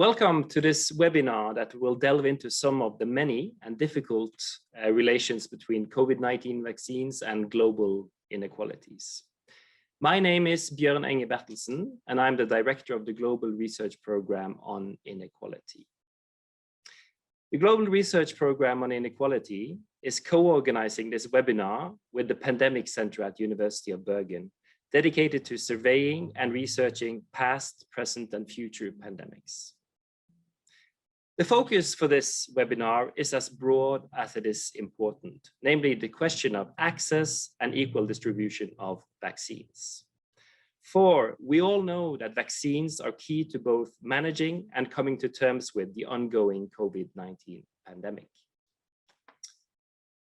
Welcome to this webinar that will delve into some of the many and difficult relations between COVID-19 vaccines and global inequalities. My name is Bjørn Enge Bertelsen, and I'm the director of the Global Research Program on Inequality. The Global Research Program on Inequality is co-organizing this webinar with the Pandemic Center at University of Bergen, dedicated to surveying and researching past, present, and future pandemics. The focus for this webinar is as broad as it is important, namely the question of access and equal distribution of vaccines. For we all know that vaccines are key to both managing and coming to terms with the ongoing COVID-19 pandemic.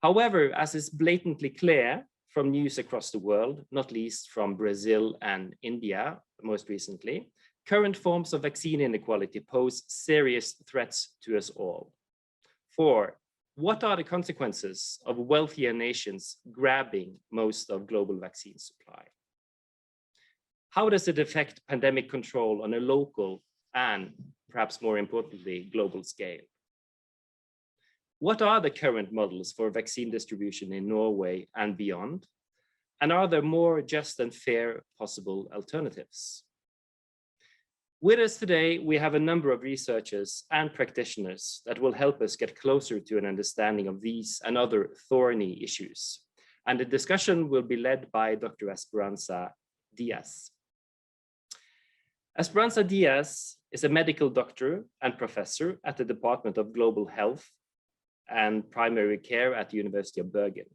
However, as is blatantly clear from news across the world, not least from Brazil and India most recently, current forms of vaccine inequality pose serious threats to us all. For what are the consequences of wealthier nations grabbing most of global vaccine supply? How does it affect pandemic control on a local and, perhaps more importantly, global scale? What are the current models for vaccine distribution in Norway and beyond? And are there more just and fair possible alternatives? With us today, we have a number of researchers and practitioners that will help us get closer to an understanding of these and other thorny issues. And the discussion will be led by Dr. Esperanza Diaz. Esperanza Diaz is a medical doctor and professor at the Department of Global Health and Primary Care at the University of Bergen.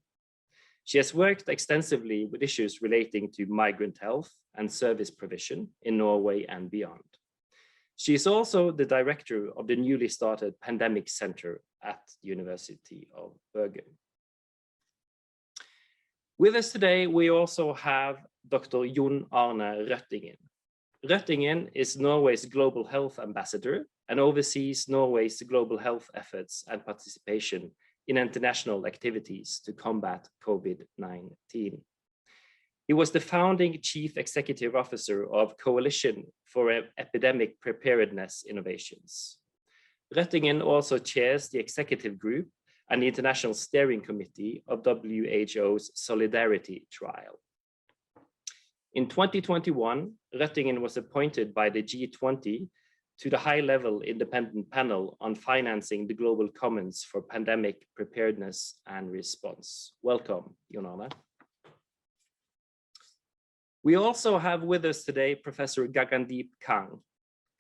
She has worked extensively with issues relating to migrant health and service provision in Norway and beyond. She is also the director of the newly started Pandemic Center at the University of Bergen. With us today, we also have Dr. Jon Arne Røttingen. Røttingen is Norway's Global Health Ambassador and oversees Norway's global health efforts and participation in international activities to combat COVID-19. He was the founding chief executive officer of Coalition for Epidemic Preparedness Innovations. Røttingen also chairs the executive group and the international steering committee of WHO's Solidarity Trial. In 2021, Røttingen was appointed by the G20 to the high-level independent panel on financing the global commons for pandemic preparedness and response. Welcome, Jon Arne. We also have with us today Professor Gagandeep Kang.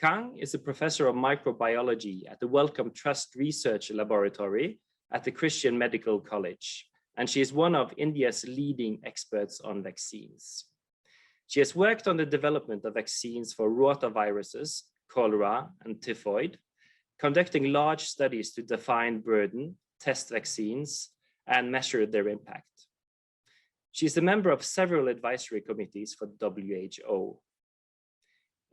Kang is a professor of microbiology at the Wellcome Trust Research Laboratory at the Christian Medical College, and she is one of India's leading experts on vaccines. She has worked on the development of vaccines for rotaviruses, cholera, and typhoid, conducting large studies to define burden, test vaccines, and measure their impact. She's a member of several advisory committees for WHO.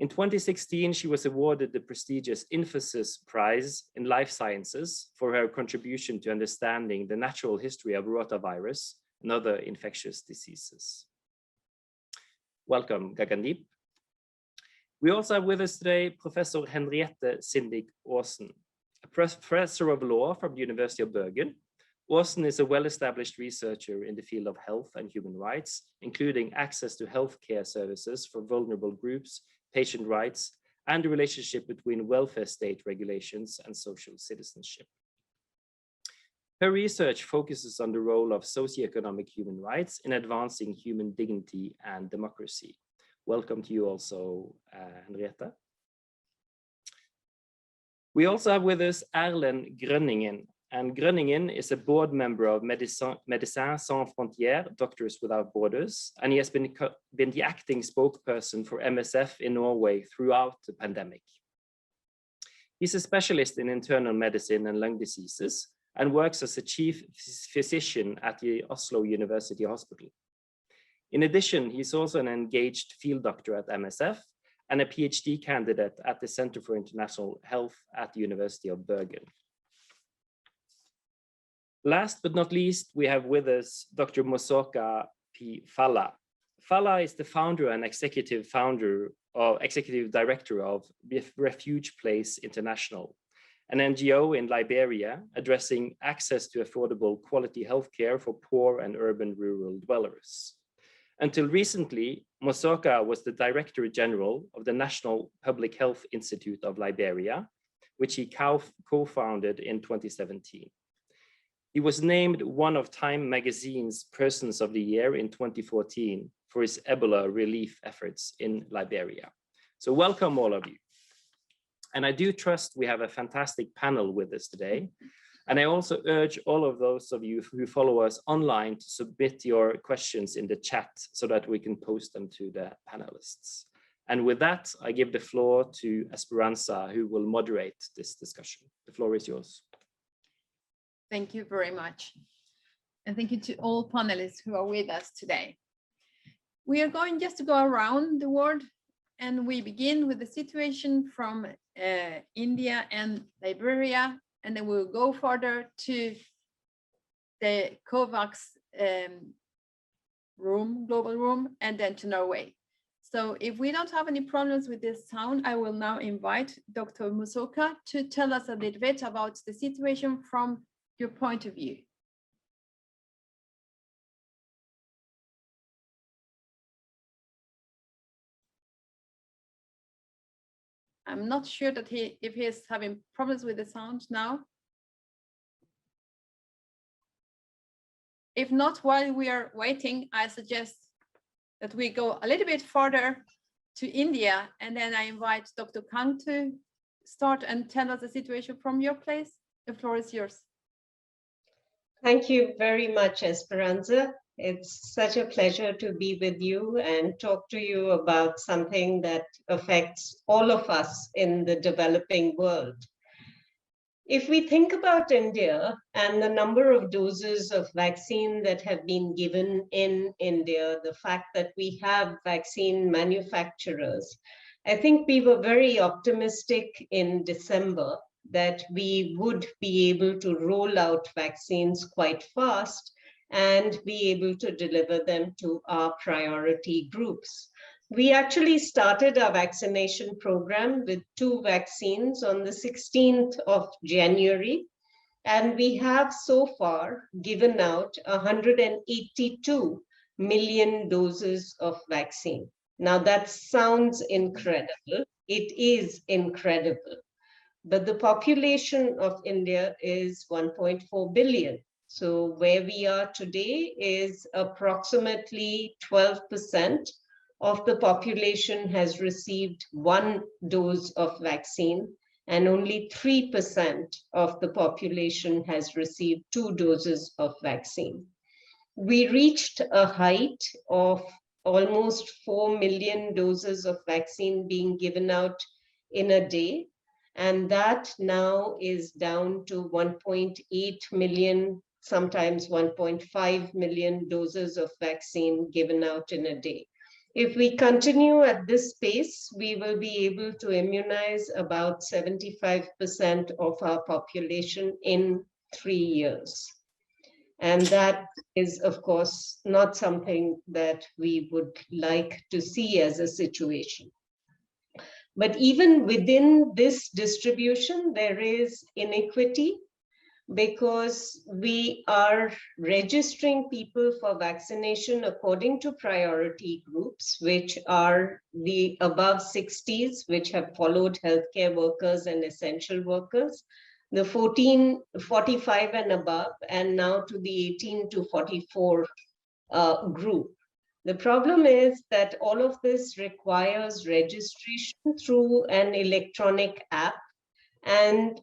In 2016, she was awarded the prestigious Infosys Prize in Life Sciences for her contribution to understanding the natural history of rotavirus and other infectious diseases. Welcome, Gagandeep. We also have with us today Professor Henriette Sindig Aasen, a professor of law from the University of Bergen. Aasen is a well-established researcher in the field of health and human rights, including access to healthcare services for vulnerable groups, patient rights, and the relationship between welfare state regulations and social citizenship. Her research focuses on the role of socioeconomic human rights in advancing human dignity and democracy. Welcome to you also, Henriette. We also have with us Erlend Grønningen, and Grønningen is a board member of Médecins Sans Frontières, Doctors Without Borders, and he has been the acting spokesperson for MSF in Norway throughout the pandemic. He's a specialist in internal medicine and lung diseases and works as a chief physician at the Oslo University Hospital. In addition, he's also an engaged field doctor at MSF and a PhD candidate at the Center for International Health at the University of Bergen. Last but not least, we have with us Dr. Mosoka P. Falla. Falla is the founder and executive founder executive director of Refuge Place International, an NGO in Liberia addressing access to affordable quality healthcare for poor and urban rural dwellers. Until recently, Mosoka was the Director General of the National Public Health Institute of Liberia, which he co-founded in 2017. He was named one of Time magazine's Persons of the Year in 2014 for his Ebola relief efforts in Liberia. So welcome all of you. And I do trust we have a fantastic panel with us today. And I also urge all of those of you who follow us online to submit your questions in the chat so that we can post them to the panelists. And with that, I give the floor to Esperanza, who will moderate this discussion. The floor is yours. Thank you very much. And thank you to all panelists who are with us today. We are going just to go around the world, and we begin with the situation from India and Liberia, and then we'll go further to the COVAX global room, and then to Norway. So if we don't have any problems with this sound, I will now invite Dr. Mosoka to tell us a little bit about the situation from your point of view. I'm not sure that if he's having problems with the sound now. If not, while we are waiting, I suggest that we go a little bit further to India, and then I invite Dr. Kang to start and tell us the situation from your place. The floor is yours. Thank you very much, Esperanza. It's such a pleasure to be with you and talk to you about something that affects all of us in the developing world. If we think about India and the number of doses of vaccine that have been given in India, the fact that we have vaccine manufacturers, I think we were very optimistic in December that we would be able to roll out vaccines quite fast and be able to deliver them to our priority groups. We actually started our vaccination program with 2 vaccines on the 16th of January, and we have so far given out 182 million doses of vaccine. Now that sounds incredible. It is incredible. But the population of India is 1.4 billion. So where we are today is approximately 12% of the population has received 1 dose of vaccine, and only 3% of the population has received 2 doses of vaccine. We reached a height of almost 4 million doses of vaccine being given out in a day, and that now is down to 1.8 million, sometimes 1.5 million doses of vaccine given out in a day. If we continue at this pace, we will be able to immunize about 75% of our population in 3 years. And that is, of course, not something that we would like to see as a situation. But even within this distribution, there is inequity, because we are registering people for vaccination according to priority groups, which are the above 60s, which have followed healthcare workers and essential workers, the 45 and above, and now to the 18 to 44 group. The problem is that all of this requires registration through an electronic app, and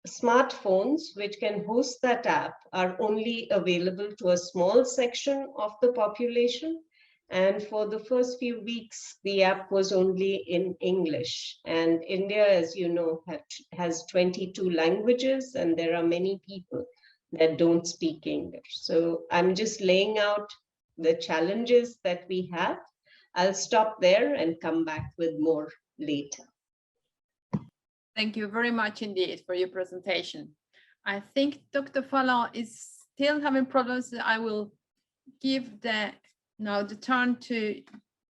smartphones which can host that app are only available to a small section of the population. And for the first few weeks, the app was only in English. And India, as you know, has 22 languages, and there are many people that don't speak English. So I'm just laying out the challenges that we have. I'll stop there and come back with more later. Thank you very much indeed for your presentation. I think Dr. Fallon is still having problems. I will give now the turn to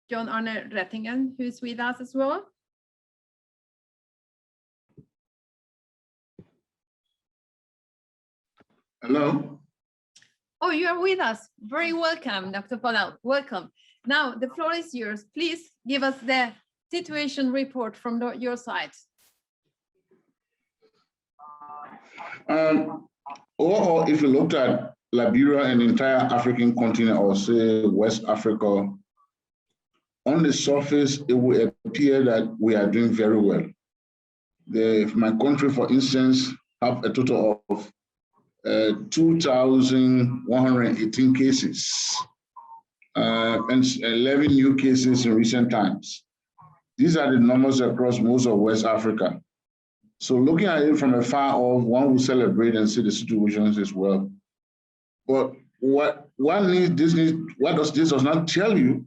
John Arne Rettingen, who's with us as well. Hello. Oh, you are with us. Very welcome, Dr. Paul. Welcome. Now, the floor is yours. Please give us the situation report from your side. Or if you looked at Liberia and the entire African continent, or say West Africa, on the surface, it would appear that we are doing very well. My country, for instance, have a total of 2,118 cases and 11 new cases in recent times. These are the numbers across most of West Africa. So looking at it from afar off, one will celebrate and see the situations as well. But what this does not tell you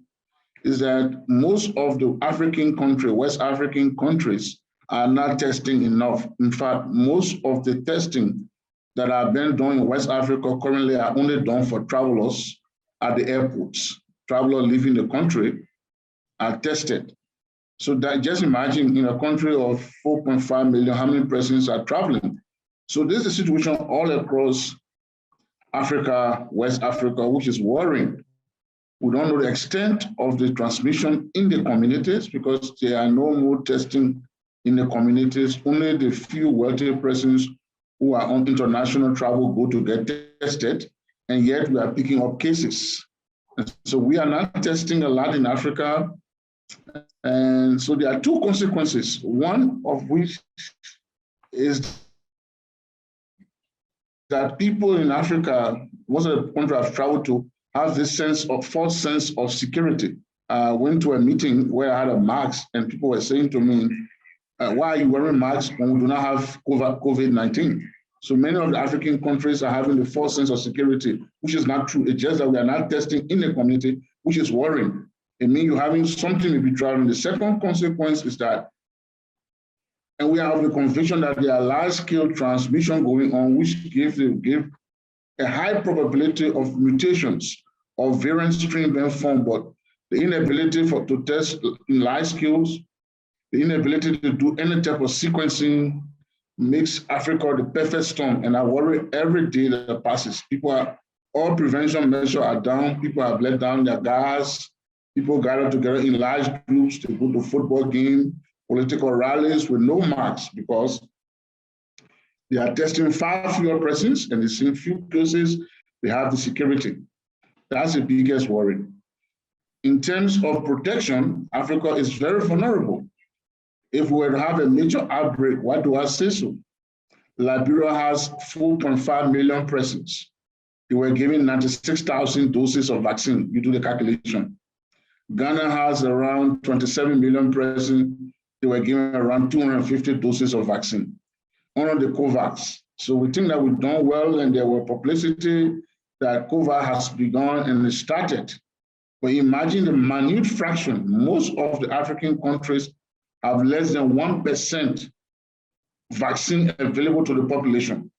is that most of the African countries, West African countries, are not testing enough. In fact, most of the testing that are being done in West Africa currently are only done for travelers at the airports. Travelers leaving the country are tested. So that, just imagine in a country of 4.5 million, how many persons are traveling? So this is a situation all across Africa, West Africa, which is worrying. We don't know the extent of the transmission in the communities because there are no more testing in the communities. Only the few wealthy persons who are on international travel go to get tested, and yet we are picking up cases. And so we are not testing a lot in Africa. And so there are two consequences, one of which is that people in Africa, most of the countries I've traveled to, have this false sense of security. I went to a meeting where I had a mask and people were saying to me, why are you wearing masks when we do not have COVID-19? So many of the African countries are having the false sense of security, which is not true. It's just that we are not testing in the community, which is worrying. It means you're having something to be traveling. The second consequence is that, and we have the conviction that there are large-scale transmission going on, which give a high probability of mutations of variant strain being formed, but the inability to test in large scales, the inability to do any type of sequencing makes Africa the perfect storm. And I worry every day that passes. All prevention measures are down. People have let down their guards. People gather together in large groups to go to football game, political rallies with no masks because they are testing far fewer persons and the same few cases, they have the security. That's the biggest worry. In terms of protection, Africa is very vulnerable. If we were to have a major outbreak, why do I say so? Liberia has 4.5 million persons. They were given 96,000 doses of vaccine. You do the calculation. Ghana has around 27 million persons. They were given around 250 doses of vaccine under the COVAX. So we think that we've done well, and there were publicity that COVAX has begun and started. But imagine the minute fraction. Most of the African countries have less than 1% vaccine available to the population.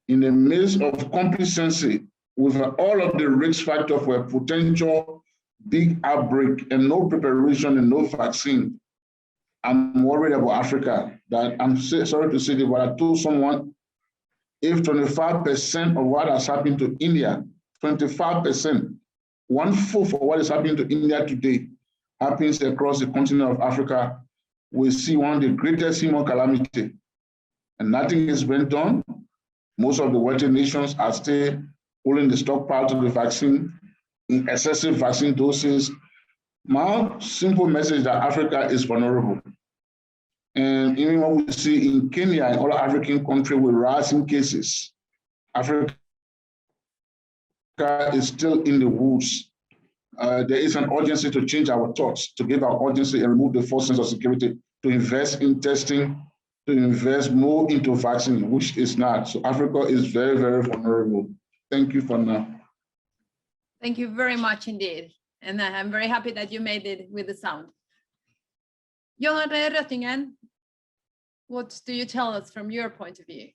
In the midst of complacency, with all of the risk factors for a potential big outbreak and no preparation and no vaccine, I'm worried about Africa. That I'm sorry to say that, but I told someone, if 25% of what has happened to India, 25%, 1/4 of what is happening to India today happens across the continent of Africa, we see one of the greatest human calamity. And nothing has been done. Most of the wealthy nations are still holding the stockpile to the vaccine, in excessive vaccine doses. My simple message is that Africa is vulnerable. And even what we see in Kenya and other African countries with rising cases, Africa is still in the woods. There is an urgency to change our thoughts, to give our urgency and remove the false sense of security, to invest in testing, to invest more into vaccine, which is not. So Africa is very, very vulnerable. Thank you for now. Thank you very much indeed. And I'm very happy that you made it with the sound. John Röttingen, what do you tell us from your point of view?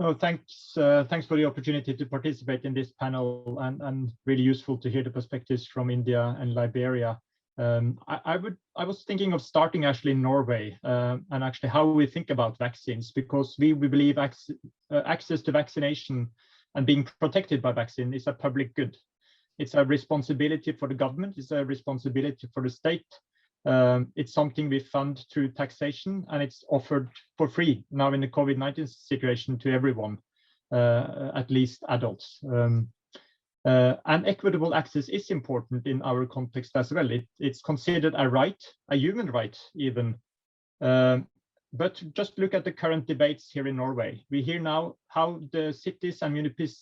Oh, thanks for the opportunity to participate in this panel, and really useful to hear the perspectives from India and Liberia. I was thinking of starting actually in Norway, and actually how we think about vaccines, because we believe access to vaccination and being protected by vaccine is a public good. It's a responsibility for the government, it's a responsibility for the state. It's something we fund through taxation, and it's offered for free now in the COVID-19 situation to everyone, at least adults. And equitable access is important in our context as well. It's considered a right, a human right even. But just look at the current debates here in Norway. We hear now how the cities and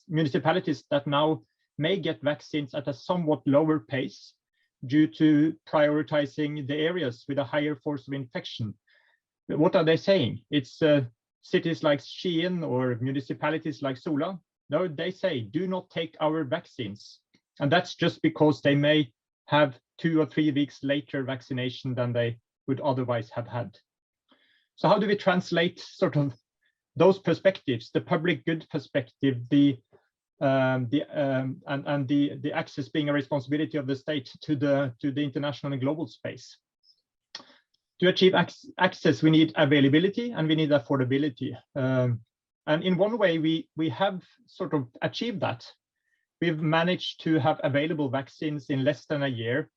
municipalities that now may get vaccines at a somewhat lower pace due to prioritizing the areas with a higher force of infection. What are they saying? It's cities like Skien or municipalities like Sola. No, they say, do not take our vaccines. And that's just because they may have 2 or 3 weeks later vaccination than they would otherwise have had. So how do we translate sort of those perspectives, the public good perspective, the access being a responsibility of the state to the international and global space? To achieve access, we need availability and we need affordability. And in one way, we have sort of achieved that. We've managed to have available vaccines in less than a year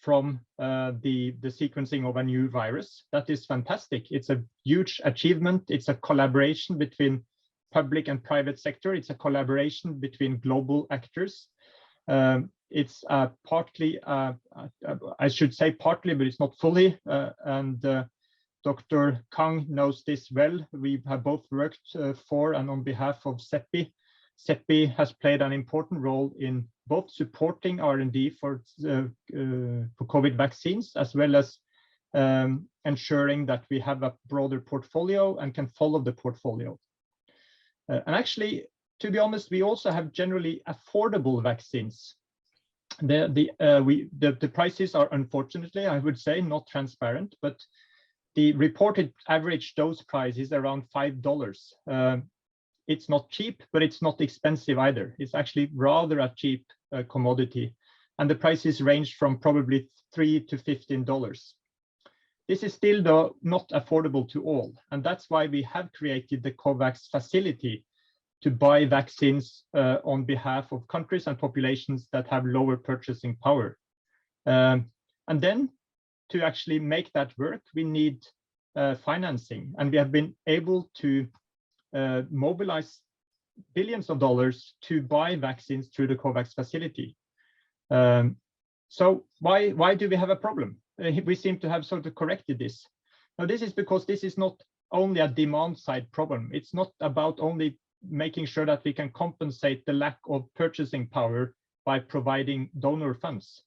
from the sequencing of a new virus. That is fantastic. It's a huge achievement. It's a collaboration between public and private sector. It's a collaboration between global actors. It's partly, I should say partly, but it's not fully. And Dr. Kang knows this well. We have both worked for and on behalf of CEPI. CEPI has played an important role in both supporting R&D for COVID vaccines, as well as ensuring that we have a broader portfolio and can follow the portfolio. And actually, to be honest, we also have generally affordable vaccines. The prices are, unfortunately, I would say, not transparent, but the reported average dose price is around $5. It's not cheap, but it's not expensive either. It's actually rather a cheap commodity. And the prices range from probably $3 to $15. This is still, though, not affordable to all. And that's why we have created the COVAX facility to buy vaccines on behalf of countries and populations that have lower purchasing power. And then to actually make that work, we need financing. And we have been able to mobilize billions of dollars to buy vaccines through the COVAX facility. So why do we have a problem? We seem to have sort of corrected this. Now, this is because this is not only a demand side problem. It's not about only making sure that we can compensate the lack of purchasing power by providing donor funds.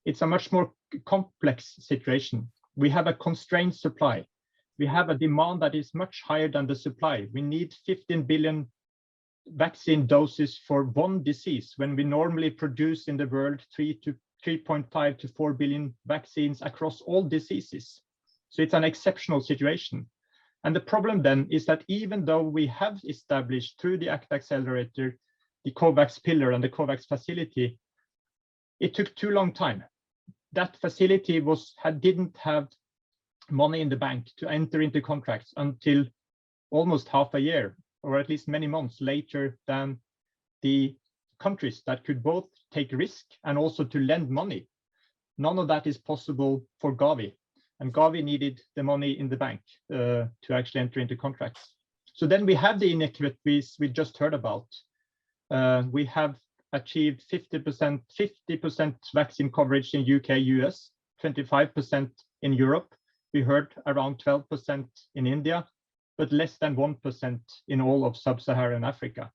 It's a much more complex situation. We have a constrained supply. We have a demand that is much higher than the supply. We need 15 billion vaccine doses for one disease when we normally produce in the world 3.5 to 4 billion vaccines across all diseases. So it's an exceptional situation. And the problem then is that even though we have established through the ACT Accelerator, the COVAX pillar and the COVAX facility, it took too long time. That facility didn't have money in the bank to enter into contracts until almost half a year, or at least many months later than the countries that could both take risk and also to lend money. None of that is possible for Gavi, and Gavi needed the money in the bank to actually enter into contracts. So then we have the inequities we just heard about. We have achieved 50% vaccine coverage in UK, US, 25% in Europe. We heard around 12% in India, but less than 1% in all of sub-Saharan Africa.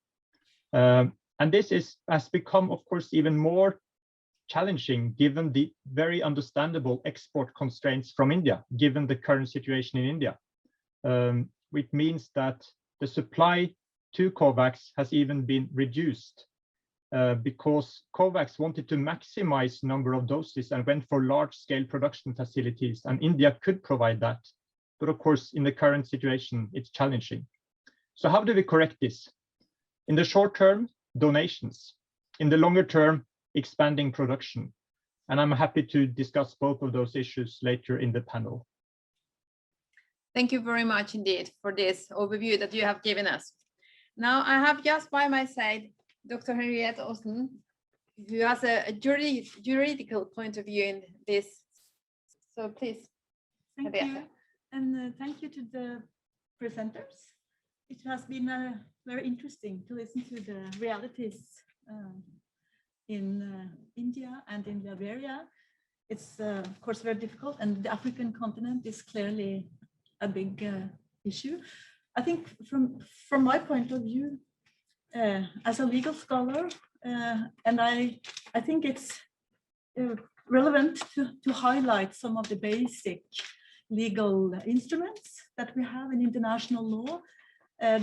And this has become, of course, even more challenging given the very understandable export constraints from India, given the current situation in India. Which means that the supply to COVAX has even been reduced because COVAX wanted to maximize number of doses and went for large-scale production facilities, and India could provide that. But of course, in the current situation, it's challenging. So how do we correct this? In the short term, donations. In the longer term, expanding production. And I'm happy to discuss both of those issues later in the panel. Thank you very much indeed for this overview that you have given us. Now I have just by my side Dr. Henriette Aasen, who has a juridical point of view in this. So please. Thank you. And thank you to the presenters. It has been very interesting to listen to the realities in India and in Liberia. It's of course very difficult, and the African continent is clearly a big issue. I think from my point of view, as a legal scholar, and I think it's relevant to highlight some of the basic legal instruments that we have in international law.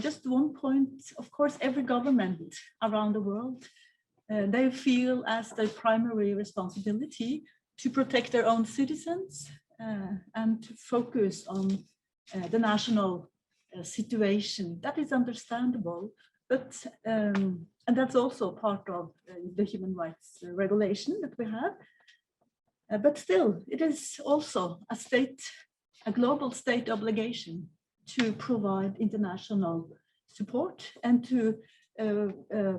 Just one point, of course, every government around the world, they feel as their primary responsibility to protect their own citizens and to focus on the national situation. That is understandable, but and that's also part of the human rights regulation that we have. But still, it is also a global state obligation to provide international support and to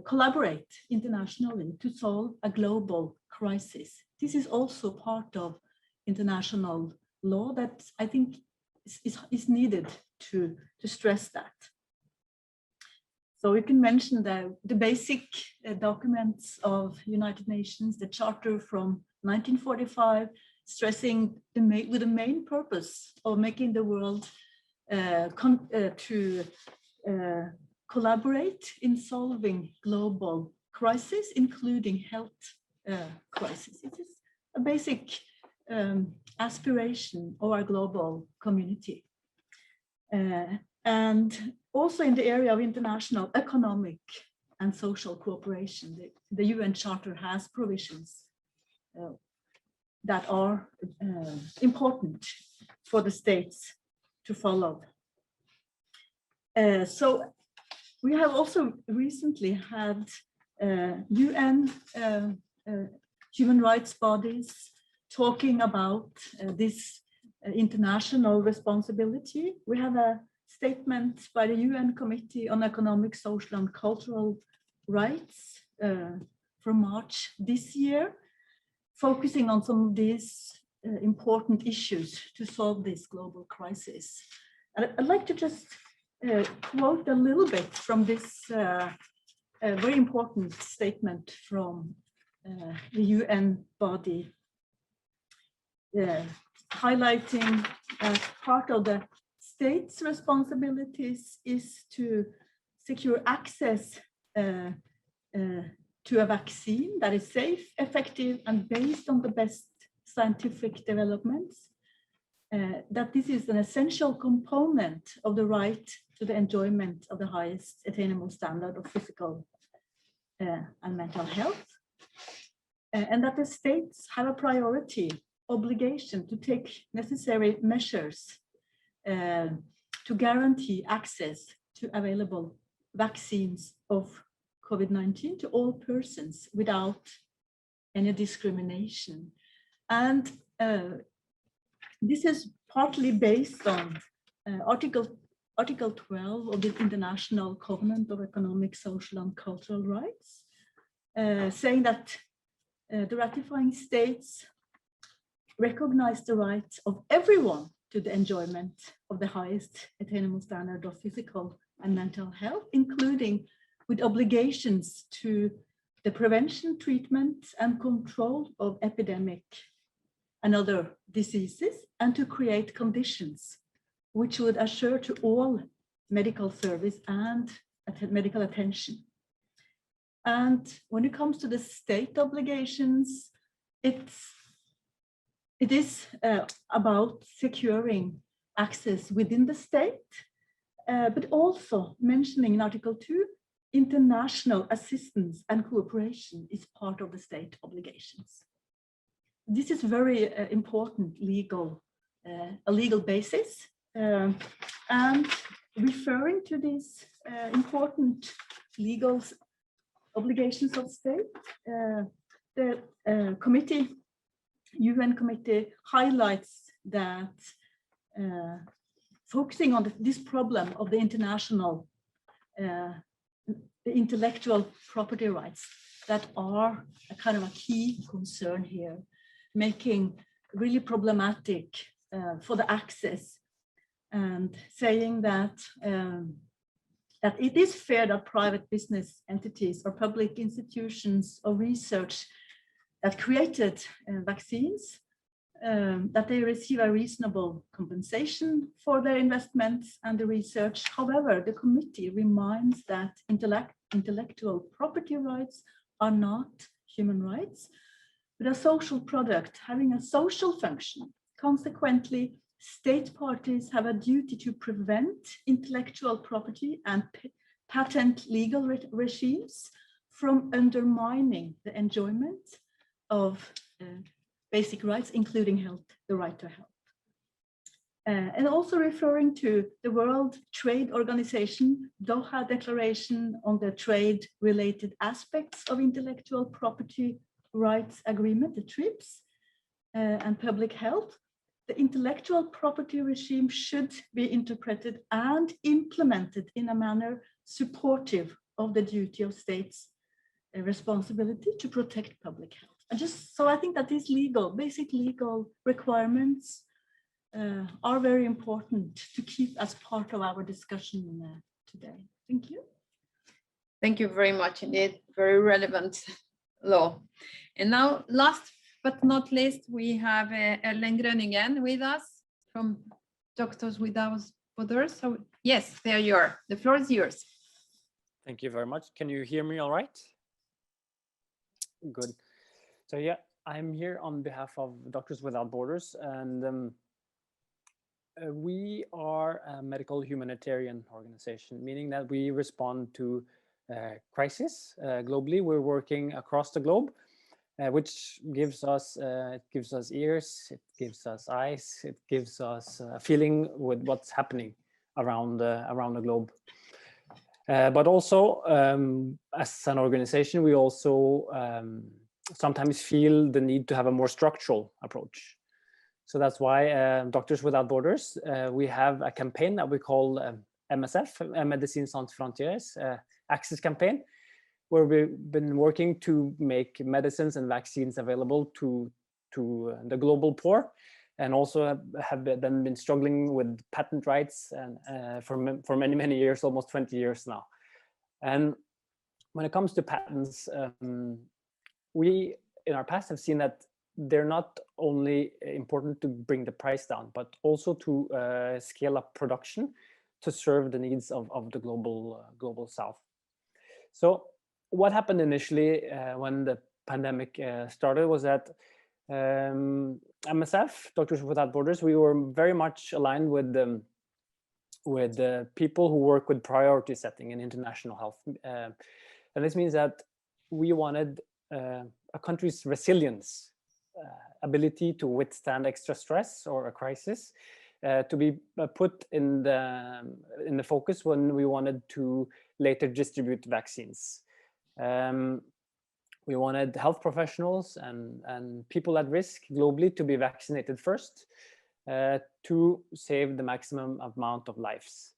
collaborate internationally to solve a global crisis. This is also part of international law that I think is needed to stress that. So we can mention the basic documents of United Nations, the Charter from 1945, stressing with the main purpose of making the world to collaborate in solving global crises, including health crisis. It is a basic aspiration of our global community. And also in the area of international economic and social cooperation, the UN Charter has provisions that are important for the states to follow. So we have also recently had UN human rights bodies talking about this international responsibility. We have a statement by the UN Committee on Economic, Social and Cultural Rights from March this year, focusing on some of these important issues to solve this global crisis. I'd like to just quote a little bit from this very important statement from the UN body, highlighting as part of the state's responsibilities is to secure access to a vaccine that is safe, effective, and based on the best scientific developments, that this is an essential component of the right to the enjoyment of the highest attainable standard of physical and mental health, and that the states have a priority obligation to take necessary measures to guarantee access to available vaccines of COVID-19 to all persons without any discrimination. And this is partly based on Article 12 of the International Covenant of Economic, Social and Cultural Rights, saying that the ratifying states recognize the rights of everyone to the enjoyment of the highest attainable standard of physical and mental health, including with obligations to the prevention, treatment, and control of epidemic and other diseases, and to create conditions which would assure to all medical service and medical attention. And when it comes to the state obligations, it is about securing access within the state, but also mentioning in Article 2, international assistance and cooperation is part of the state obligations. This is very important a legal basis. And referring to these important legal obligations of state, the UN committee highlights that focusing on this problem of the international the intellectual property rights that are a kind of a key concern here, making really problematic for the access, and saying that that it is fair that private business entities or public institutions of research that created vaccines, that they receive a reasonable compensation for their investments and the research. However, the committee reminds that intellectual property rights are not human rights, but a social product having a social function. Consequently, state parties have a duty to prevent intellectual property and patent legal regimes from undermining the enjoyment of basic rights, including health, the right to health. And also referring to the World Trade Organization Doha Declaration on the trade-related aspects of intellectual property rights agreement, the TRIPS, and public health, the intellectual property regime should be interpreted and implemented in a manner supportive of the duty of states' responsibility to protect public health. And just so I think that these basic legal requirements are very important to keep as part of our discussion today. Thank you. Thank you very much indeed. Very relevant law. And now, last but not least, we have Ellen Gröningen with us from Doctors Without Borders. So yes, there you are. The floor is yours. Thank you very much. Can you hear me all right? Good. So yeah, I'm here on behalf of Doctors Without Borders, and we are a medical humanitarian organization, meaning that we respond to crisis globally. We're working across the globe, which gives us ears, it gives us eyes, it gives us a feeling with what's happening around the globe. But also, as an organization, we also sometimes feel the need to have a more structural approach. So that's why Doctors Without Borders, we have a campaign that we call MSF, Médecins Sans Frontières, Access Campaign, where we've been working to make medicines and vaccines available to the global poor, and also have been struggling with patent rights and for many years, almost 20 years now. And when it comes to patents, we in our past have seen that they're not only important to bring the price down, but also to scale up production to serve the needs of the global South. So what happened initially when the pandemic started was that MSF, Doctors Without Borders, we were very much aligned with the people who work with priority setting in international health. And this means that we wanted a country's resilience, ability to withstand extra stress or a crisis, to be put in the focus when we wanted to later distribute vaccines. We wanted health professionals and people at risk globally to be vaccinated first, to save the maximum amount of lives.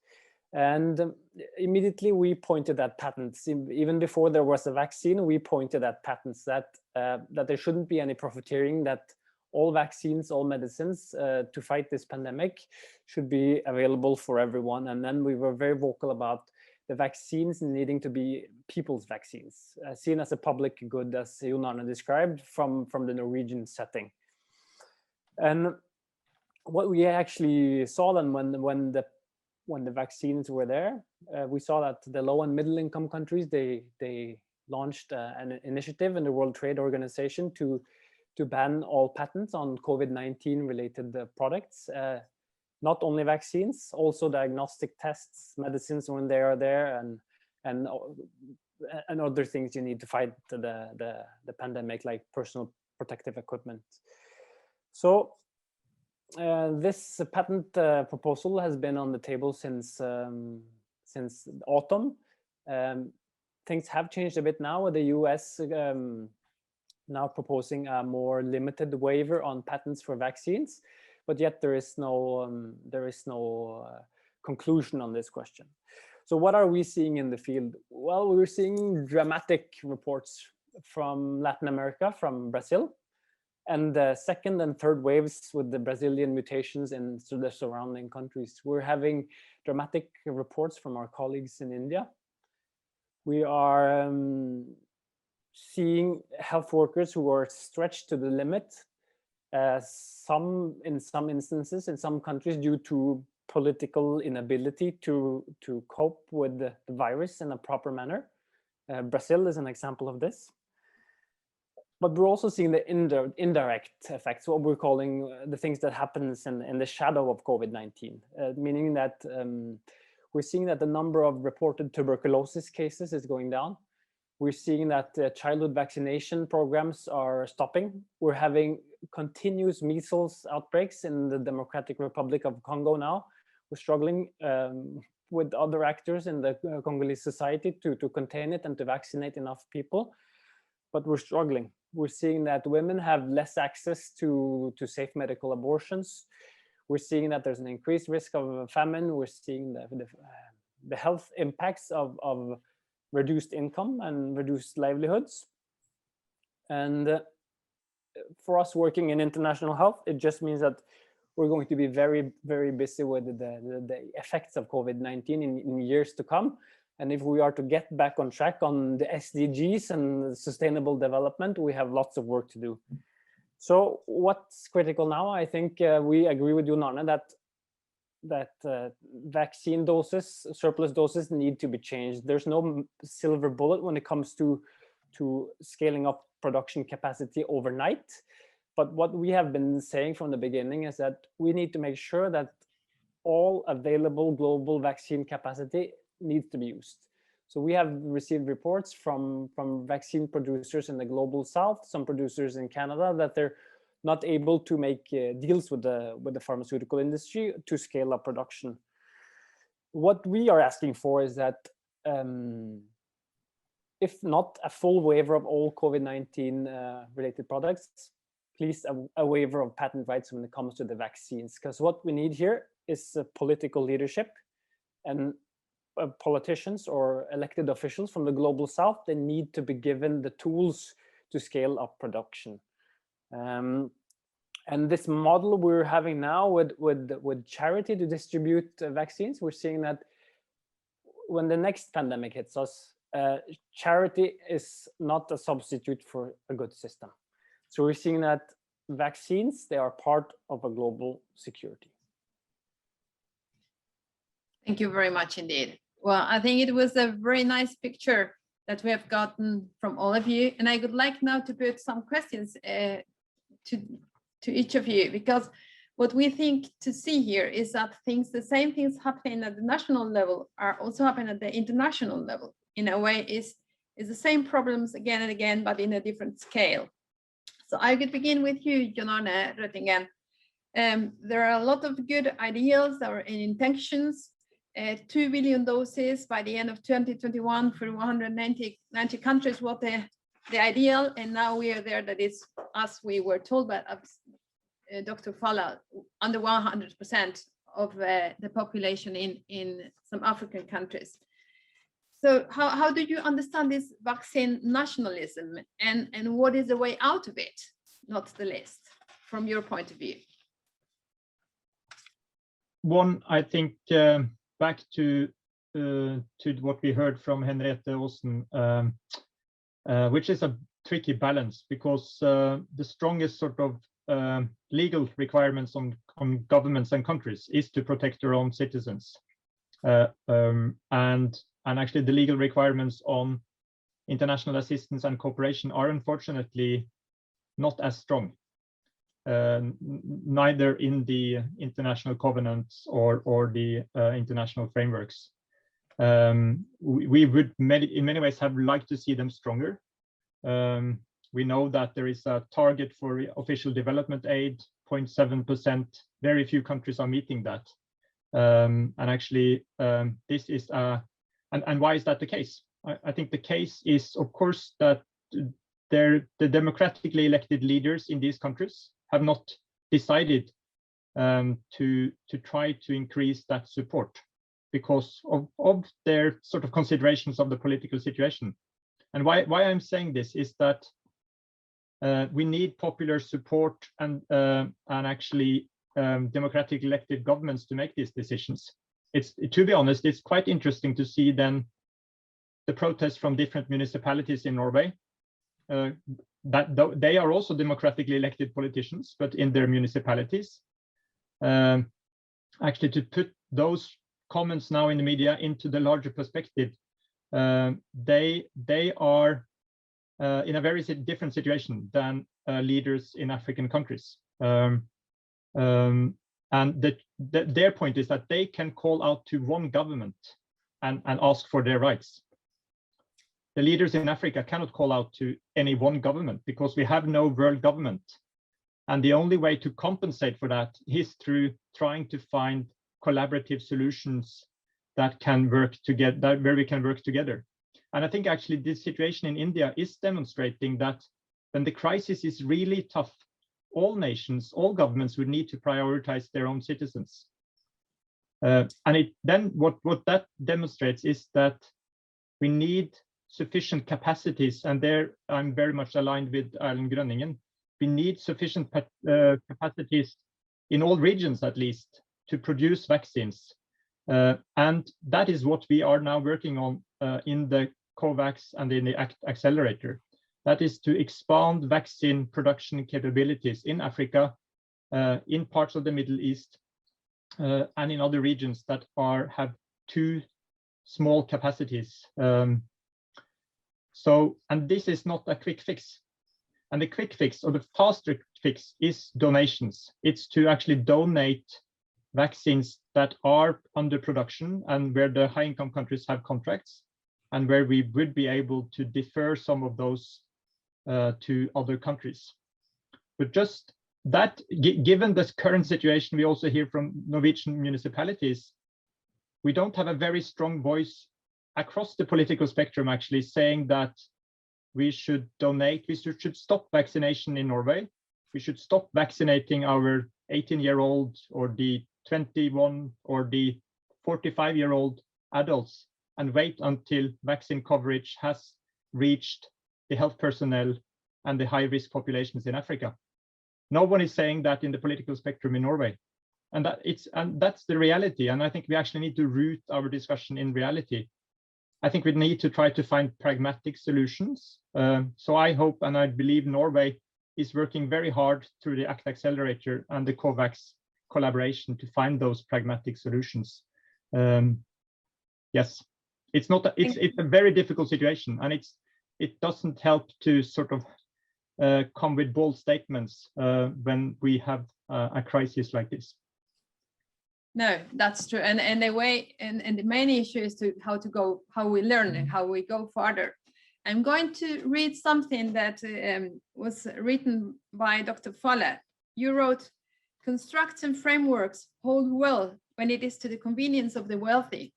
And immediately we pointed at patents. Even before there was a vaccine, we pointed at patents that there shouldn't be any profiteering, that all vaccines, all medicines to fight this pandemic should be available for everyone. And then we were very vocal about the vaccines needing to be people's vaccines, seen as a public good, as Jon Arne described from the Norwegian setting. And what we actually saw then when the vaccines were there, we saw that the low and middle income countries, they launched an initiative in the World Trade Organization to ban all patents on COVID-19 related products, not only vaccines, also diagnostic tests, medicines when they are there, and other things you need to fight the pandemic, like personal protective equipment. So this patent proposal has been on the table since autumn. Things have changed a bit now with the US now proposing a more limited waiver on patents for vaccines, but yet there is no conclusion on this question. So what are we seeing in the field? Well, we're seeing dramatic reports from Latin America, from Brazil, and the second and third waves with the Brazilian mutations in the surrounding countries. We're having dramatic reports from our colleagues in India. We are seeing health workers who are stretched to the limit, in some instances, in some countries, due to political inability to cope with the virus in a proper manner. Brazil is an example of this. But we're also seeing the indirect effects, what we're calling the things that happens in the shadow of COVID-19, meaning that we're seeing that the number of reported tuberculosis cases is going down. We're seeing that childhood vaccination programs are stopping. We're having continuous measles outbreaks in the Democratic Republic of Congo now. We're struggling with other actors in the Congolese society to contain it and to vaccinate enough people, but we're struggling. We're seeing that women have less access to safe medical abortions. We're seeing that there's an increased risk of famine. We're seeing the health impacts of reduced income and reduced livelihoods. And for us working in international health, it just means that we're going to be very, very busy with the effects of COVID-19 in years to come. And if we are to get back on track on the SDGs and sustainable development, we have lots of work to do. So what's critical now? I think we agree with you, Narne, that vaccine doses, surplus doses need to be changed. There's no silver bullet when it comes to scaling up production capacity overnight. But what we have been saying from the beginning is that we need to make sure that all available global vaccine capacity needs to be used. So we have received reports from vaccine producers in the global south, some producers in Canada, that they're not able to make deals with the pharmaceutical industry to scale up production. What we are asking for is that if not a full waiver of all COVID-19 related products, please a waiver of patent rights when it comes to the vaccines. Because what we need here is political leadership, and politicians or elected officials from the global south, they need to be given the tools to scale up production. And this model we're having now with charity to distribute vaccines, we're seeing that when the next pandemic hits us, charity is not a substitute for a good system. So we're seeing that vaccines, they are part of a global security. Thank you very much indeed. Well, I think it was a very nice picture that we have gotten from all of you. And I would like now to put some questions to each of you, because what we think to see here is that the same things happening at the national level are also happening at the international level. In a way, is the same problems again and again, but in a different scale. So I could begin with you, Jon Arne Røttingen. There are a lot of good ideas or intentions. 2 billion doses by the end of 2021 for 190 countries, what the ideal, and now we are there, that is, as we were told by Dr. Falla, under 100% of the population in some African countries. So how do you understand this vaccine nationalism, and what is the way out of it, not the least, from your point of view? One, I think, back to what we heard from Henriette Aasen, which is a tricky balance, because the strongest sort of legal requirements on governments and countries is to protect their own citizens, and actually the legal requirements on international assistance and cooperation are unfortunately not as strong, neither in the international covenants or the international frameworks. We would in many ways have liked to see them stronger. We know that there is a target for official development aid, 0.7%. Very few countries are meeting that. And actually, this is and why is that the case? I think the case is, of course, that the democratically elected leaders in these countries have not decided to try to increase that support because of their sort of considerations of the political situation. And why I'm saying this is that we need popular support and actually democratically elected governments to make these decisions. It's, to be honest, it's quite interesting to see then the protests from different municipalities in Norway. That they are also democratically elected politicians, but in their municipalities. Actually, to put those comments now in the media into the larger perspective, they are in a very different situation than leaders in African countries. And their point is that they can call out to one government and ask for their rights. The leaders in Africa cannot call out to any one government because we have no world government. And the only way to compensate for that is through trying to find collaborative solutions that can work together, where we can work together. And I think actually this situation in India is demonstrating that when the crisis is really tough, all nations, all governments would need to prioritize their own citizens. And what that demonstrates is that we need sufficient capacities, and there I'm very much aligned with Erlend Grønningen. We need sufficient capacities in all regions, at least, to produce vaccines. And that is what we are now working on in the COVAX and in the ACT Accelerator. That is to expand vaccine production capabilities in Africa, in parts of the Middle East, and in other regions that have too small capacities. And this is not a quick fix. And the quick fix, or the faster fix, is donations. It's to actually donate vaccines that are under production and where the high-income countries have contracts, and where we would be able to defer some of those to other countries. But just that, given this current situation, we also hear from Norwegian municipalities, we don't have a very strong voice across the political spectrum actually saying that we should donate, we should stop vaccination in Norway. We should stop vaccinating our 18-year-old or the 21 or the 45-year-old adults and wait until vaccine coverage has reached the health personnel and the high-risk populations in Africa. No one is saying that in the political spectrum in Norway. And that's the reality. And I think we actually need to root our discussion in reality. I think we need to try to find pragmatic solutions. So I hope and I believe Norway is working very hard through the ACT Accelerator and the COVAX collaboration to find those pragmatic solutions. Yes, it's a very difficult situation, and it doesn't help to sort of come with bold statements when we have a crisis like this. No, that's true. And the way and the main issue is how we learn and how we go further. I'm going to read something that was written by Dr. Folle. You wrote, "Constructs and frameworks hold well when it is to the convenience of the wealthy,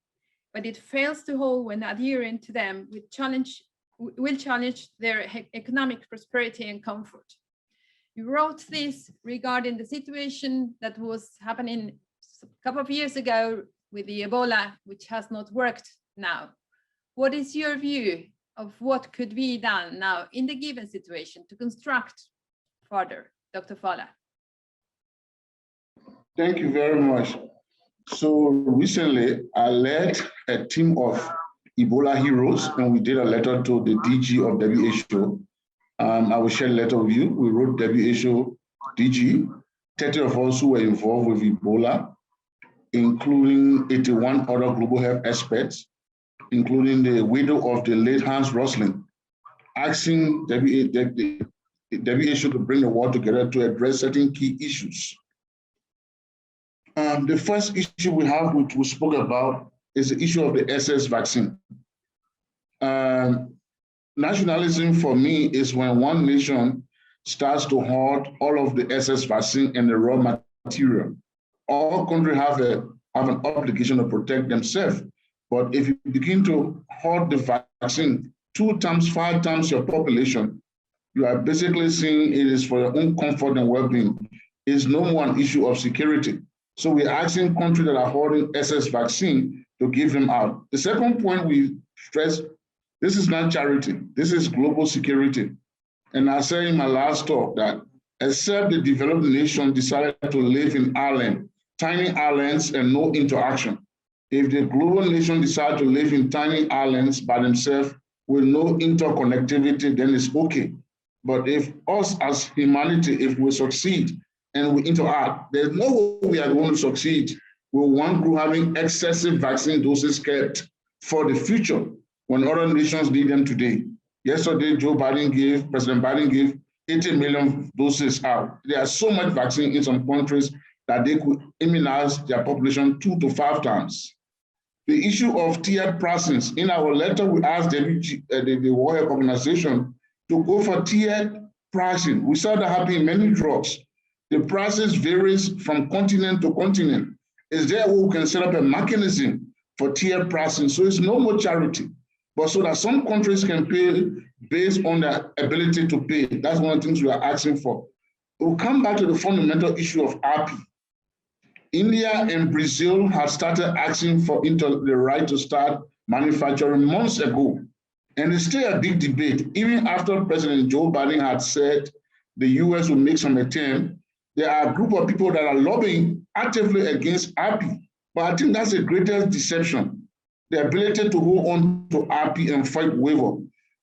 but it fails to hold when adhering to them will challenge their economic prosperity and comfort." You wrote this regarding the situation that was happening a couple of years ago with the Ebola, which has not worked now. What is your view of what could be done now in the given situation to construct further, Dr. Folle? Thank you very much. So recently, I led a team of Ebola heroes, and we did a letter to the DG of WHO. I will share a letter with you. We wrote WHO DG, 30 of us who were involved with Ebola, including 81 other global health experts, including the widow of the late Hans Rosling, asking WHO to bring the world together to address certain key issues. The first issue we have, which we spoke about, is the issue of the SS vaccine. nationalism for me is when one nation starts to hoard all of the excess vaccine and the raw material. All countries have an obligation to protect themselves. But if you begin to hoard the vaccine 2 times, 5 times your population, you are basically saying it is for your own comfort and well-being. It's no more an issue of security. So we're asking countries that are hoarding excess vaccine to give them out. The second point we stress, this is not charity, this is global security. And I said in my last talk that except the developed nation decided to live in islands, tiny islands and no interaction. If the global nation decide to live in tiny islands by themselves with no interconnectivity, then it's okay. But if us as humanity, if we succeed and we interact, there's no way we are going to succeed with one group having excessive vaccine doses kept for the future when other nations need them today. Yesterday, President Biden gave 80 million doses out. There are so much vaccine in some countries that they could immunize their population 2 to 5 times. The issue of tiered pricing, in our letter, we asked the World Health Organization to go for tiered pricing. We saw that happen in many drugs. The prices varies from continent to continent. Is there where we can set up a mechanism for tiered pricing? So it's no more charity, but so that some countries can pay based on their ability to pay. That's one of the things we are asking for. We'll come back to the fundamental issue of RP. India and Brazil have started asking for the right to start manufacturing months ago. And it's still a big debate. Even after President Joe Biden had said the US will make some attempt, there are a group of people that are lobbying actively against RP. But I think that's the greatest deception, the ability to hold on to RP and fight waiver.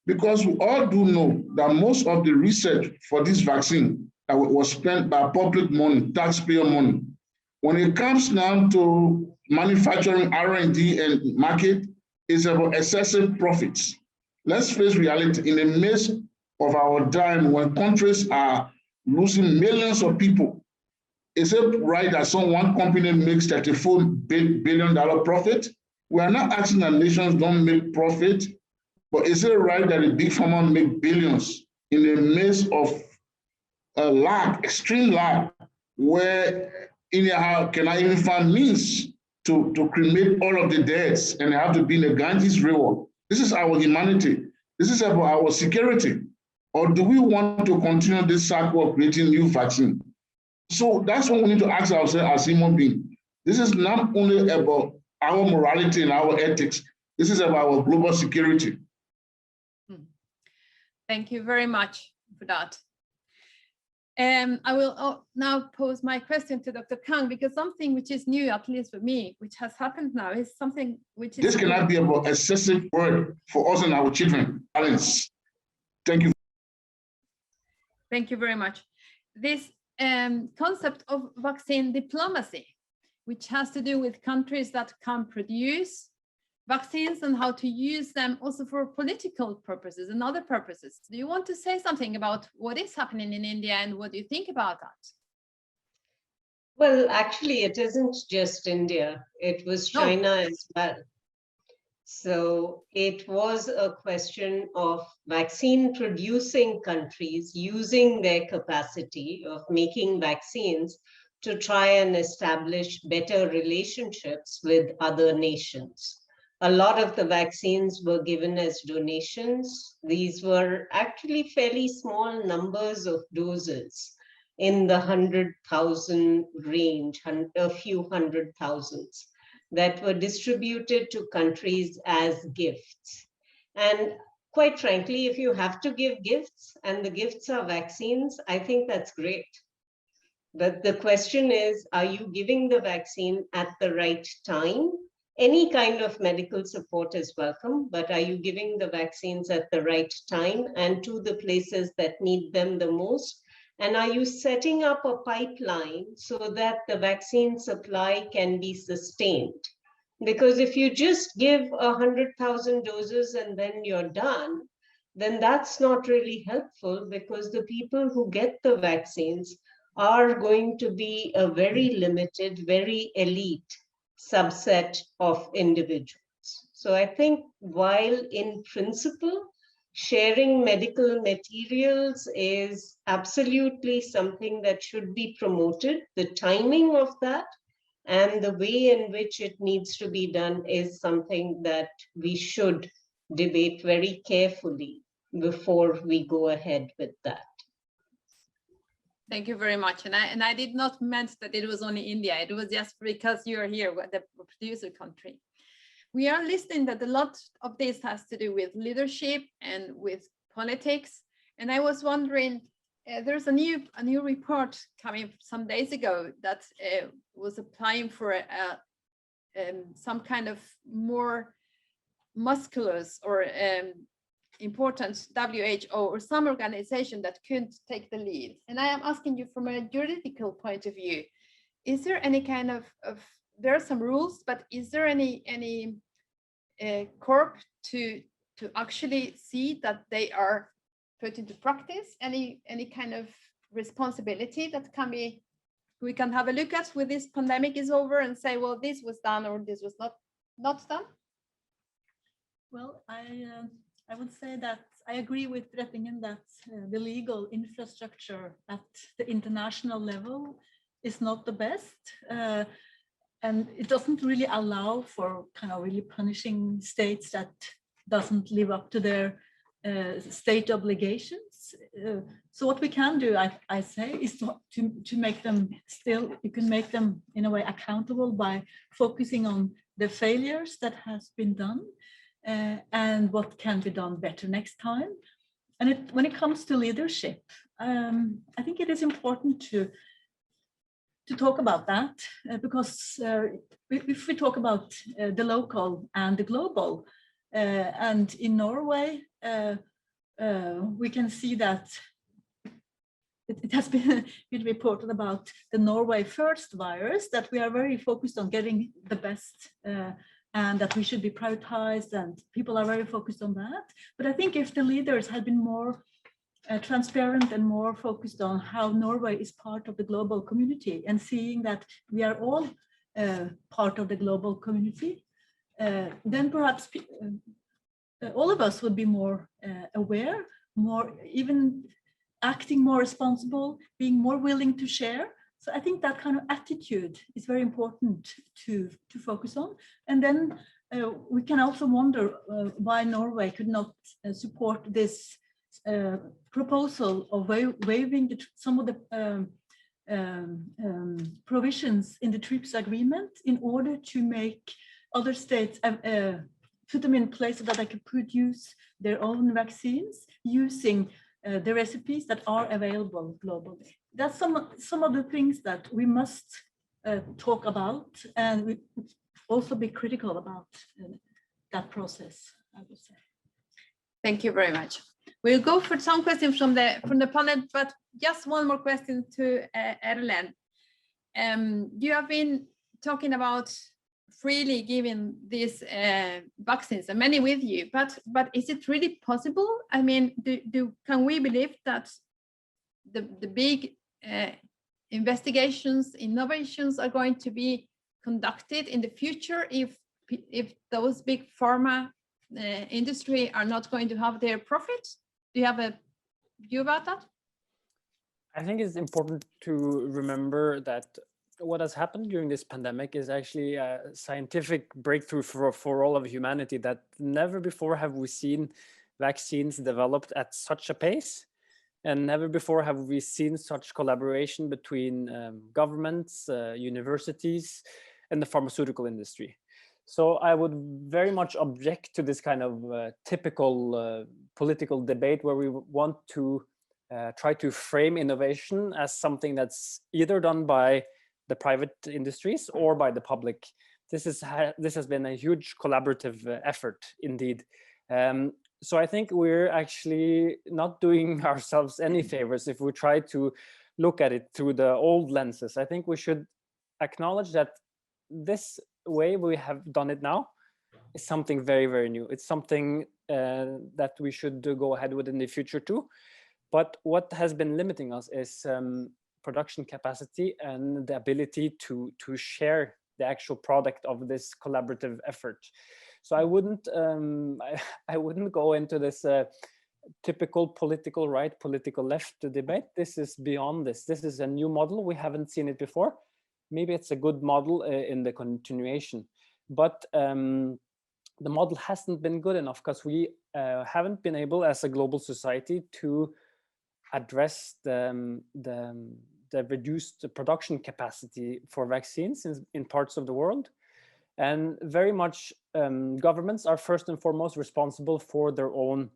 Because we all do know that most of the research for this vaccine that was spent by public money, taxpayer money, when it comes down to manufacturing, R&D and market, it's about excessive profits. Let's face reality, in the midst of our time when countries are losing millions of people, is it right that one company makes $34 billion profit? We are not asking that nations don't make profit, but is it right that a big pharma make billions in the midst of a lack, extreme lack, where India cannot even find means to cremate all of the deaths and they have to be in the Ganges River? This is our humanity. This is about our security. Or do we want to continue this cycle of creating new vaccine? So that's what we need to ask ourselves as human beings. This is not only about our morality and our ethics. This is about our global security. Thank you very much for that. I will now pose my question to Dr. Kang, because something which is new, at least for me, which has happened now, is something which is— This cannot be about excessive word for us and our children. Balance. Thank you. Thank you very much. This concept of vaccine diplomacy, which has to do with countries that can produce vaccines and how to use them also for political purposes and other purposes. Do you want to say something about what is happening in India and what do you think about that? Well, actually, it isn't just India. It was China as well. So it was a question of vaccine producing countries using their capacity of making vaccines to try and establish better relationships with other nations. A lot of the vaccines were given as donations. These were actually fairly small numbers of doses in the 100,000 range, a few 100,000s, that were distributed to countries as gifts. And quite frankly, if you have to give gifts and the gifts are vaccines, I think that's great. But the question is, are you giving the vaccine at the right time? Any kind of medical support is welcome, but are you giving the vaccines at the right time and to the places that need them the most? And are you setting up a pipeline so that the vaccine supply can be sustained? Because if you just give 100,000 doses and then you're done, then that's not really helpful, because the people who get the vaccines are going to be a very limited, very elite subset of individuals. So I think while in principle, sharing medical materials is absolutely something that should be promoted. The timing of that and the way in which it needs to be done is something that we should debate very carefully before we go ahead with that. Thank you very much. And I did not mean that it was only India. It was just because you are here, the producer country. We are listening that a lot of this has to do with leadership and with politics. And I was wondering, there's a new report coming some days ago that was applying for some kind of more musculous or important WHO or some organization that could take the lead. And I am asking you from a juridical point of view, is there any kind of there are some rules, but is there any corp to actually see that they are put into practice? Any kind of responsibility that can be, we can have a look at when this pandemic is over and say, well, this was done or this was not done? Well, I would say that I agree with Rettingen that the legal infrastructure at the international level is not the best. And it doesn't really allow for kind of really punishing states that doesn't live up to their state obligations. So what we can do, I say, is to make them still, you can make them in a way accountable by focusing on the failures that has been done and what can be done better next time. And when it comes to leadership, I think it is important to talk about that because if we talk about the local and the global, and in Norway, we can see that it has been reported about the Norway first virus, that we are very focused on getting the best and that we should be prioritized, and people are very focused on that. But I think if the leaders had been more transparent and more focused on how Norway is part of the global community and seeing that we are all part of the global community, then perhaps all of us would be more aware, more even acting more responsible, being more willing to share. So I think that kind of attitude is very important to focus on. And then we can also wonder why Norway could not support this proposal of waiving some of the provisions in the TRIPS agreement in order to make other states put them in place so that they can produce their own vaccines using the recipes that are available globally. That's some of the things that we must talk about, and we also be critical about that process, I would say. Thank you very much. We'll go for some questions from the panel, but just one more question to Erlend. You have been talking about freely giving these vaccines, and many with you, but is it really possible? I mean, can we believe that the big investigations, innovations are going to be conducted in the future if those big pharma industry are not going to have their profit? Do you have a view about that? I think it's important to remember that what has happened during this pandemic is actually a scientific breakthrough for all of humanity, that never before have we seen vaccines developed at such a pace, and never before have we seen such collaboration between governments, universities, and the pharmaceutical industry. So I would very much object to this kind of typical political debate where we want to try to frame innovation as something that's either done by the private industries or by the public. This has been a huge collaborative effort indeed. So I think we're actually not doing ourselves any favors if we try to look at it through the old lenses. I think we should acknowledge that this way we have done it now is something very, very new. It's something that we should go ahead with in the future too. But what has been limiting us is production capacity and the ability to share the actual product of this collaborative effort. So I wouldn't go into this typical political right, political left debate. This is beyond this. This is a new model. We haven't seen it before. Maybe it's a good model in the continuation, but the model hasn't been good enough because we haven't been able as a global society to address the reduced production capacity for vaccines in parts of the world. And very much governments are first and foremost responsible for their own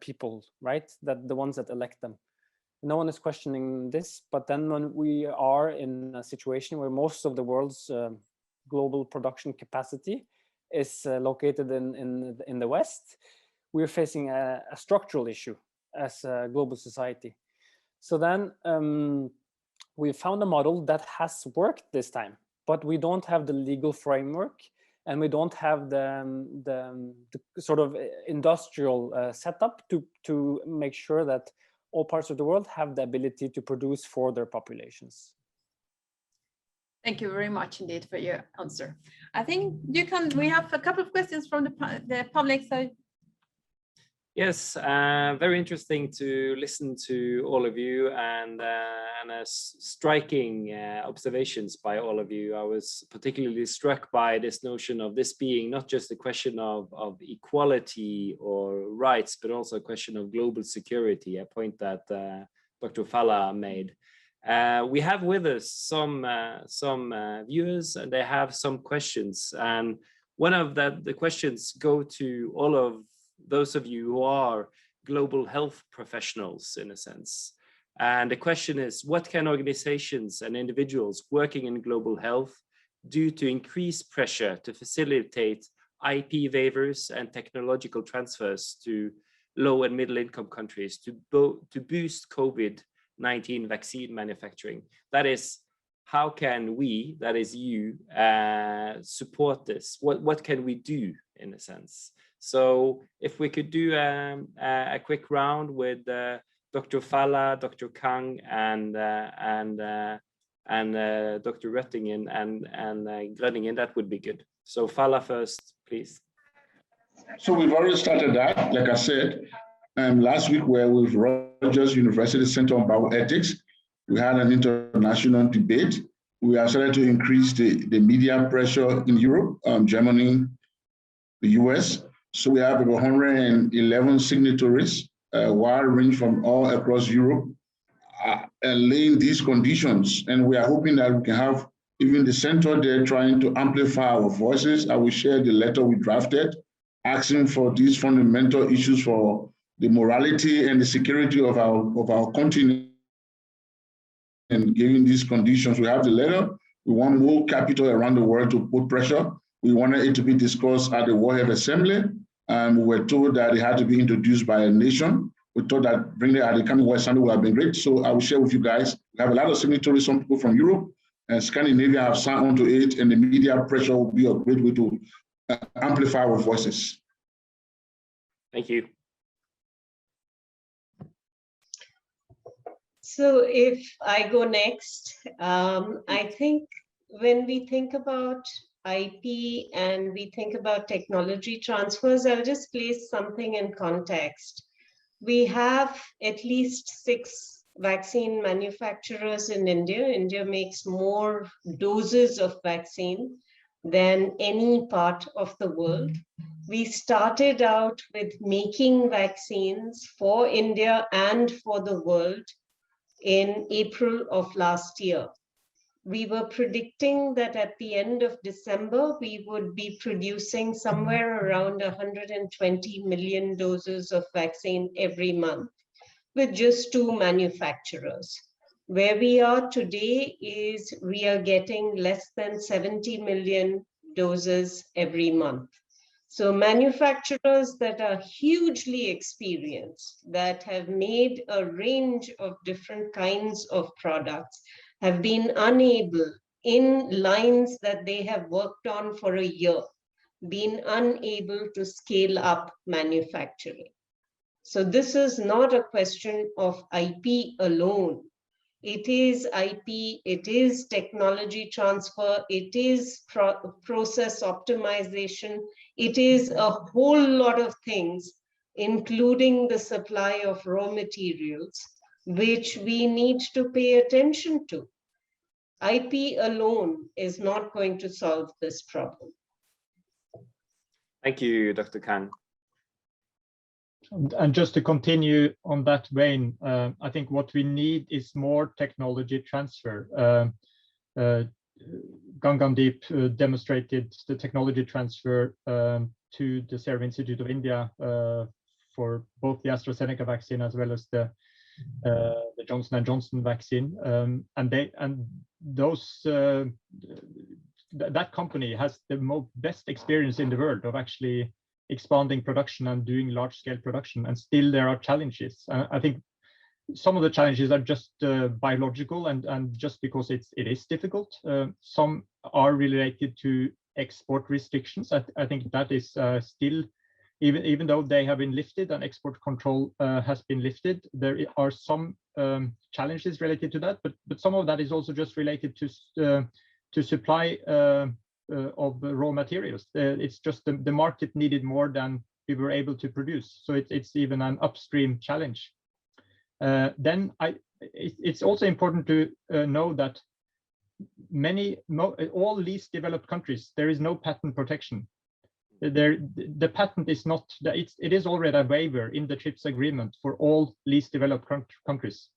people, right? That the ones that elect them. No one is questioning this, but then when we are in a situation where most of the world's global production capacity is located in the West, we're facing a structural issue as a global society. So then we found a model that has worked this time, but we don't have the legal framework, and we don't have the sort of industrial setup to make sure that all parts of the world have the ability to produce for their populations. Thank you very much indeed for your answer. I think we have a couple of questions from the public. So yes, very interesting to listen to all of you, and striking observations by all of you. I was particularly struck by this notion of this being not just a question of equality or rights, but also a question of global security, a point that Dr. Falla made. We have with us some viewers, and they have some questions. And one of the questions go to all of those of you who are global health professionals, in a sense. And the question is, what can organizations and individuals working in global health do to increase pressure to facilitate IP waivers and technological transfers to low and middle income countries to boost COVID-19 vaccine manufacturing? That is, how can we, that is you, support this? What can we do, in a sense? So if we could do a quick round with Dr. Falla, Dr. Kang, and Dr. Røttingen and Grønningen, that would be good. So Falla first, please. So we've already started that, like I said, last week we're with Rogers University Center on Bioethics. We had an international debate. We are starting to increase the media pressure in Europe, Germany, the US. So we have about 111 signatories, wide range from all across Europe, laying these conditions. And we are hoping that we can have even the center there trying to amplify our voices. I will share the letter we drafted, asking for these fundamental issues for the morality and the security of our continent. And given these conditions, we have the letter. We want more capital around the world to put pressure. We wanted it to be discussed at the World Health Assembly. We were told that it had to be introduced by a nation. We thought that bringing it at the coming World Assembly would have been great. So I will share with you guys. We have a lot of signatories, some people from Europe and Scandinavia have signed onto it, and the media pressure will be a great way to amplify our voices. Thank you. So if I go next, I think when we think about IP and we think about technology transfers, I'll just place something in context. We have at least 6 vaccine manufacturers in India. India makes more doses of vaccine than any part of the world. We started out with making vaccines for India and for the world in April of last year. We were predicting that at the end of December, we would be producing somewhere around 120 million doses of vaccine every month with just 2 manufacturers. Where we are today is we are getting less than 70 million doses every month. So manufacturers that are hugely experienced, that have made a range of different kinds of products, have been unable, in lines that they have worked on for a year, been unable to scale up manufacturing. So this is not a question of IP alone. It is IP, it is technology transfer, it is process optimization, it is a whole lot of things including the supply of raw materials, which we need to pay attention to. IP alone is not going to solve this problem. Thank you, Dr. Khan. And just to continue on that vein, I think what we need is more technology transfer. Gangandeep demonstrated the technology transfer to the Serum Institute of India for both the AstraZeneca vaccine as well as the Johnson & Johnson vaccine, that company has the best experience in the world of actually expanding production and doing large-scale production, and still there are challenges. I think some of the challenges are just biological and just because it is difficult. Some are related to export restrictions. I think that is still, even though they have been lifted and export control has been lifted, there are some challenges related to that, but some of that is also just related to supply of raw materials. It's just the market needed more than we were able to produce. So it's even an upstream challenge. Then it's also important to know that all least developed countries, there is no patent protection. The patent is not, it is already a waiver in the TRIPS agreement for all least developed countries.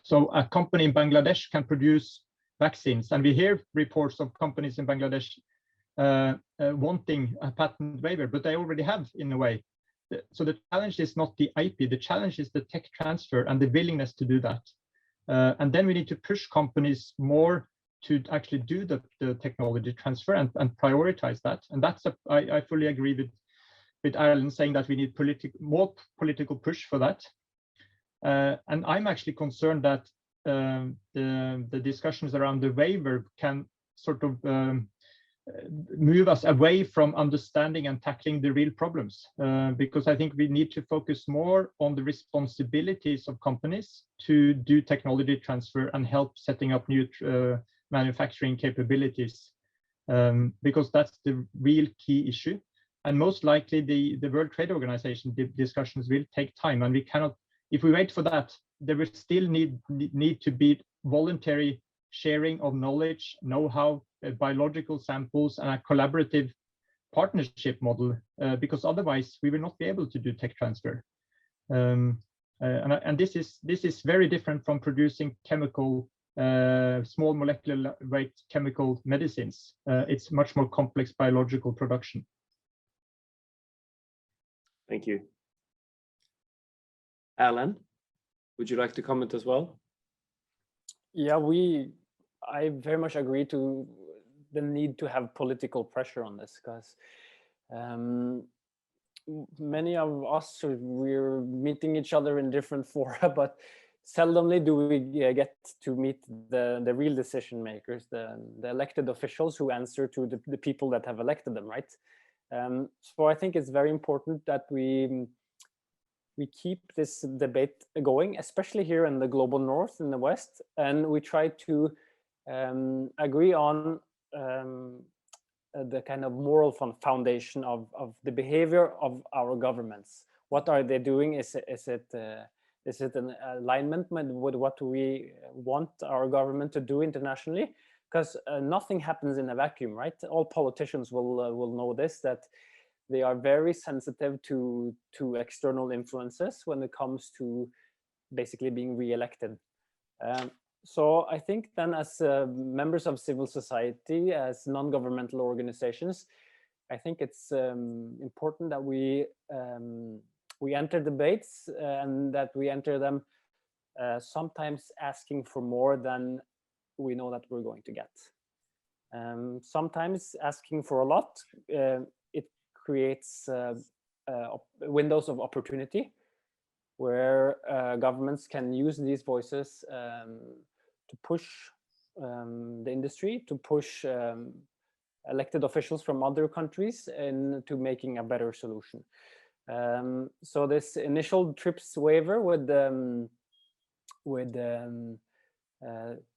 So a company in Bangladesh can produce vaccines, and we hear reports of companies in Bangladesh wanting a patent waiver, but they already have in a way. So the challenge is not the IP, the challenge is the tech transfer and the willingness to do that. And then we need to push companies more to actually do the technology transfer and prioritize that. And that's I fully agree with Ireland saying that we need more political push for that. And I'm actually concerned that the discussions around the waiver can sort of move us away from understanding and tackling the real problems, because I think we need to focus more on the responsibilities of companies to do technology transfer and help setting up new manufacturing capabilities, because that's the real key issue. And most likely the World Trade Organization discussions will take time, and we cannot, if we wait for that, there will still need to be voluntary sharing of knowledge, know-how, biological samples, and a collaborative partnership model, because otherwise we will not be able to do tech transfer. And this is very different from producing chemical, small molecular weight chemical medicines. It's much more complex biological production. Thank you. Alan, would you like to comment as well? Yeah, I very much agree to the need to have political pressure on this, because many of us, we're meeting each other in different fora, but seldomly do we get to meet the real decision makers, the elected officials who answer to the people that have elected them, right? So I think it's very important that we keep this debate going, especially here in the global north, in the West, and we try to agree on the kind of moral foundation of the behavior of our governments. What are they doing? Is it an alignment with what we want our government to do internationally? Because nothing happens in a vacuum, right? All politicians will know this, that they are very sensitive to external influences when it comes to basically being re-elected. So I think then, as members of civil society, as non-governmental organizations, I think it's important that we enter debates and that we enter them sometimes asking for more than we know that we're going to get. Sometimes asking for a lot, it creates windows of opportunity where governments can use these voices to push the industry, to push elected officials from other countries into making a better solution. So this initial TRIPS waiver with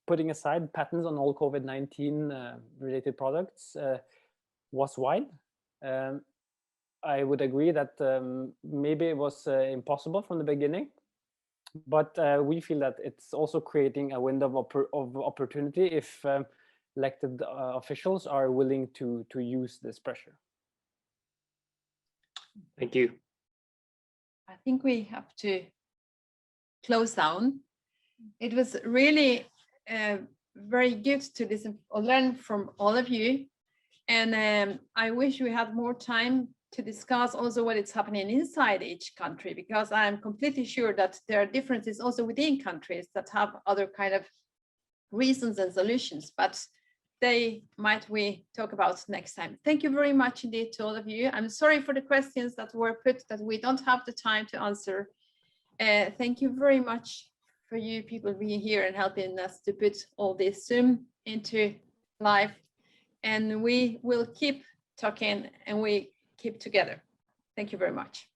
putting aside patents on all COVID-19 related products was wide. I would agree that maybe it was impossible from the beginning, but we feel that it's also creating a window of opportunity if elected officials are willing to use this pressure. Thank you. I think we have to close down. It was really very good to listen or learn from all of you. And I wish we had more time to discuss also what is happening inside each country, because I'm completely sure that there are differences also within countries that have other kind of reasons and solutions, but they might we talk about next time. Thank you very much indeed to all of you. I'm sorry for the questions that were put that we don't have the time to answer. Thank you very much for you people being here and helping us to put all this Zoom into life. And we will keep talking and we keep together. Thank you very much.